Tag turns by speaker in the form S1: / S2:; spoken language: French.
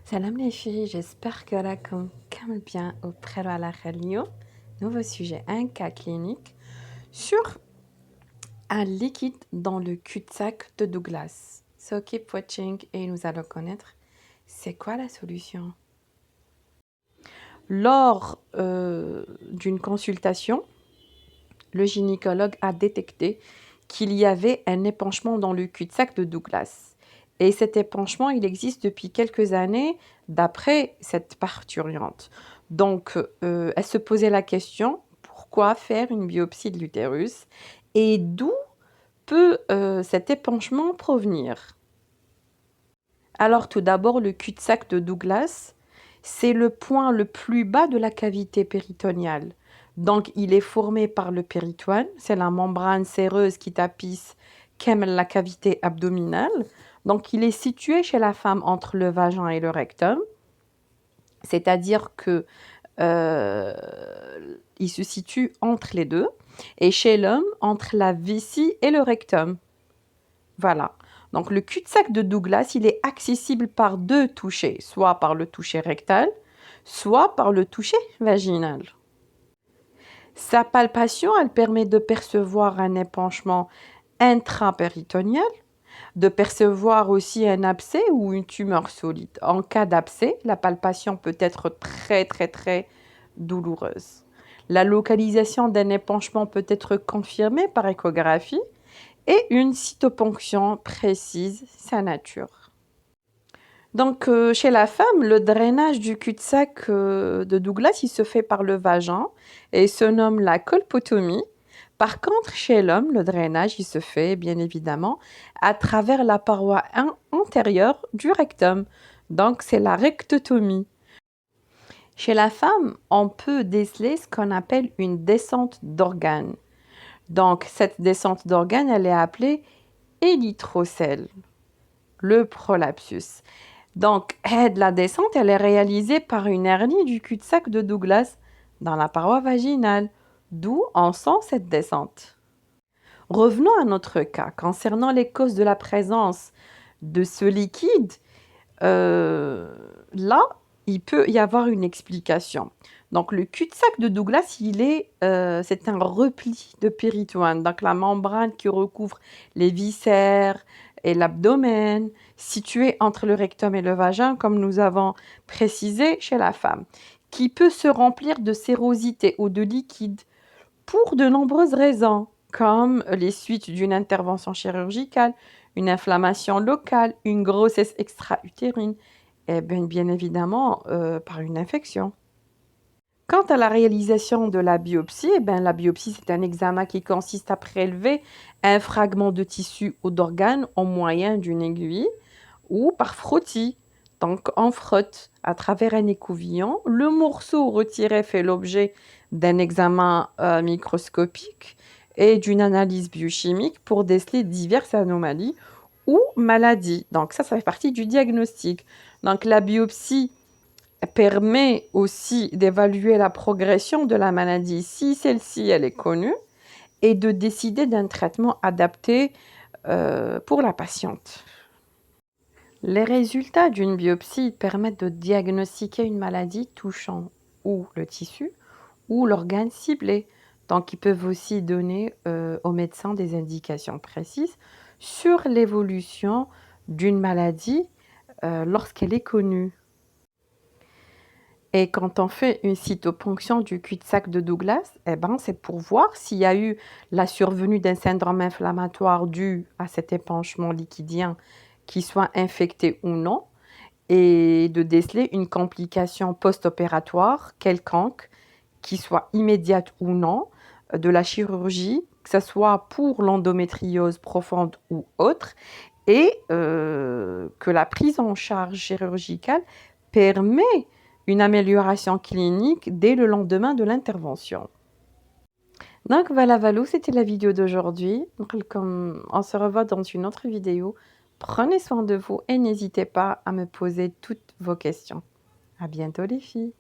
S1: Salam les filles, j'espère que راكم كامل bien au prêt à la اليوم. Nouveau sujet, un cas clinique sur un liquide dans le cul-de-sac de Douglas. So keep watching et nous allons connaître c'est quoi la solution. Lors d'une consultation, le gynécologue a détecté qu'il y avait un épanchement dans le cul-de-sac de Douglas. Et cet épanchement, il existe depuis quelques années d'après cette parturiente. Donc, elle se posait la question, pourquoi faire une biopsie de l'utérus et d'où peut cet épanchement provenir? Alors, tout d'abord, le cul-de-sac de Douglas, c'est le point le plus bas de la cavité péritoniale. Donc, il est formé par le péritoine, c'est la membrane séreuse qui tapisse comme la cavité abdominale. Donc, il est situé chez la femme entre le vagin et le rectum, c'est-à-dire que il se situe entre les deux, et chez l'homme, entre la vessie et le rectum. Voilà. Donc, le cul-de-sac de Douglas, il est accessible par deux touchés, soit par le toucher rectal, soit par le toucher vaginal. Sa palpation, elle permet de percevoir un épanchement intrapéritonéal, de percevoir aussi un abcès ou une tumeur solide. En cas d'abcès, la palpation peut être très douloureuse. La localisation d'un épanchement peut être confirmée par échographie et une cytoponction précise sa nature. Donc, chez la femme, le drainage du cul-de-sac de Douglas, il se fait par le vagin et se nomme la colpotomie. Par contre, chez l'homme, le drainage, il se fait bien évidemment à travers la paroi antérieure du rectum. Donc, c'est la rectotomie. Chez la femme, on peut déceler ce qu'on appelle une descente d'organes. Donc, cette descente d'organes, elle est appelée érythrocèle, le prolapsus. Donc, la descente, elle est réalisée par une hernie du cul-de-sac de Douglas dans la paroi vaginale, d'où on sent cette descente. Revenons à notre cas. Concernant les causes de la présence de ce liquide, là, il peut y avoir une explication. Donc, le cul-de-sac de Douglas, c'est un repli de péritoine, donc la membrane qui recouvre les viscères et l'abdomen, située entre le rectum et le vagin, comme nous avons précisé chez la femme, qui peut se remplir de sérosité ou de liquide pour de nombreuses raisons, comme les suites d'une intervention chirurgicale, une inflammation locale, une grossesse extra-utérine, et bien évidemment par une infection. Quant à la réalisation de la biopsie, la biopsie, c'est un examen qui consiste à prélever un fragment de tissu ou d'organe au moyen d'une aiguille ou par frottis. Donc, on frotte à travers un écouvillon. Le morceau retiré fait l'objet d'un examen microscopique et d'une analyse biochimique pour déceler diverses anomalies ou maladies. Donc, ça fait partie du diagnostic. Donc, la biopsie permet aussi d'évaluer la progression de la maladie si celle-ci elle est connue et de décider d'un traitement adapté pour la patiente. Les résultats d'une biopsie permettent de diagnostiquer une maladie touchant ou le tissu ou l'organe ciblé. Donc, ils peuvent aussi donner aux médecins des indications précises sur l'évolution d'une maladie lorsqu'elle est connue. Et quand on fait une cytoponction du cul-de-sac de Douglas, c'est pour voir s'il y a eu la survenue d'un syndrome inflammatoire dû à cet épanchement liquidien qui soit infecté ou non, et de déceler une complication post-opératoire quelconque, qui soit immédiate ou non, de la chirurgie, que ce soit pour l'endométriose profonde ou autre, et que la prise en charge chirurgicale permet une amélioration clinique dès le lendemain de l'intervention. Donc voilà, Valou, c'était la vidéo d'aujourd'hui. On se revoit dans une autre vidéo. Prenez soin de vous et n'hésitez pas à me poser toutes vos questions. À bientôt les filles.